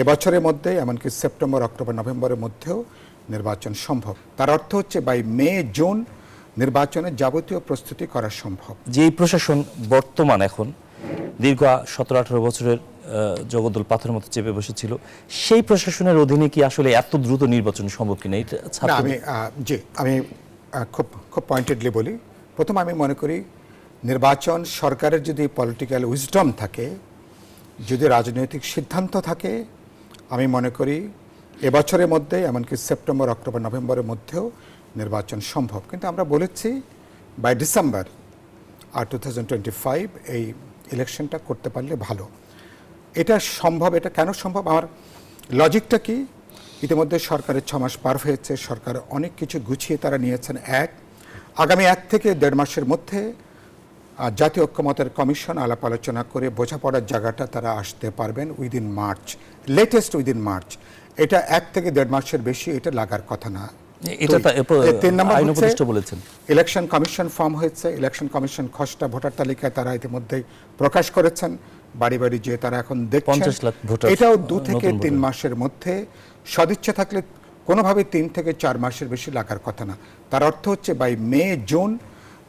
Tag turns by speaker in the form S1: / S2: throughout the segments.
S1: এবছরের মধ্যে এমনকি সেপ্টেম্বর অক্টোবর নভেম্বরের মধ্যেও নির্বাচন সম্ভব। তার অর্থ হচ্ছে বাই মে জুন নির্বাচনের যাবতীয় প্রস্তুতি করা সম্ভব।
S2: যেই প্রশাসন বর্তমান এখন দীর্ঘ 17-18 বছরের জগদ্দল পাথরের মতো চেপে বসেছিল, সেই প্রশাসনের অধীনে কি আসলে এত দ্রুত নির্বাচন সম্ভব কিনা?
S1: আমি খুব পয়েন্টেডলি বলি। প্রথম আমি মনে করি নির্বাচন সরকারের যদি পলিটিক্যাল উইজডম থাকে, যদি রাজনৈতিক সিদ্ধান্ত থাকে, আমি মনে করি এবছরের মধ্যে এমনকি সেপ্টেম্বর অক্টোবর নভেম্বরের মধ্যেও নির্বাচন সম্ভব। কিন্তু আমরা বলেছি বাই ডিসেম্বর 2025 এই ইলেকশনটা করতে পারলে ভালো। এটা সম্ভব। এটা কেন সম্ভব? আমার লজিকটা কি? ইতিমধ্যে সরকারের 6 মাস পার হয়েছে, সরকার অনেক কিছু গুছিয়ে তারা নিয়েছেন। আগামী 1 থেকে 1.5 মাসের মধ্যে জাতীয় ঐক্যমত্যের কমিশন আলাপ আলোচনা করে বোঝাপড়ার জায়গাটা তারা আসতে পারবেন within March, latest within March. এটা 1 থেকে 1.5 মাসের বেশি এটা লাগার কথা না। 3 নম্বর হচ্ছে ইলেকশন কমিশন ফর্ম হয়েছে। ইলেকশন কমিশন খসড়া ভোটার তালিকায় তারা ইতিমধ্যেই প্রকাশ করেছেন। বাড়ি বাড়ি যে তারা এখন দেখছেন, এটাও 2 থেকে 3 মাসের মধ্যে, সদিচ্ছা থাকলে কোনোভাবে 3 থেকে 4 মাসের বেশি লাগার কথা না। তার অর্থ হচ্ছে বাই মে জুন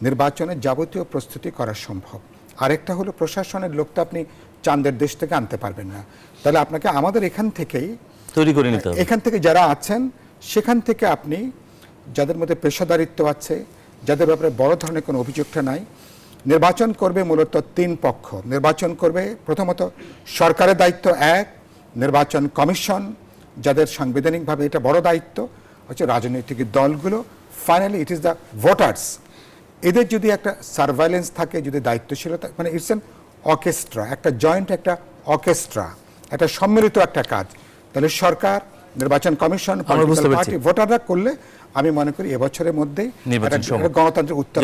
S1: নির্বাচনের যাবতীয় প্রস্তুতি করা সম্ভব। আরেকটা হলো প্রশাসনের লোক তো আপনি চাঁদের দেশ থেকে আনতে পারবেন না, তাহলে আপনাকে আমাদের এখান থেকেই
S2: তৈরি করে নিতে হবে।
S1: এখান থেকে যারা আছেন সেখান থেকে আপনি যাদের মধ্যে পেশাদারিত্ব আছে, যাদের ব্যাপারে বড় ধরনের কোনো অভিযোগটা নাই, নির্বাচন করবে মূলত 3 পক্ষ। নির্বাচন করবে প্রথমত সরকারের দায়িত্ব 1, নির্বাচন কমিশন যাদের সাংবিধানিকভাবে এটা বড় দায়িত্ব হচ্ছে রাজনৈতিক দলগুলো, finally it is the voters. এদের যদি একটা সার্ভাইলেন্স থাকে, যদি দায়িত্বশীলতা, মানে ইটস অ্যান অর্কেস্ট্রা, একটা জয়েন্ট একটা অর্কেস্ট্রা, একটা সম্মিলিত একটা কাজ, তাহলে সরকার, নির্বাচন কমিশন, পলিটিক্যাল পার্টি, ভোটাররা করলে আমি মনে করি এবছরের মধ্যেই গণতান্ত্রিক উত্তর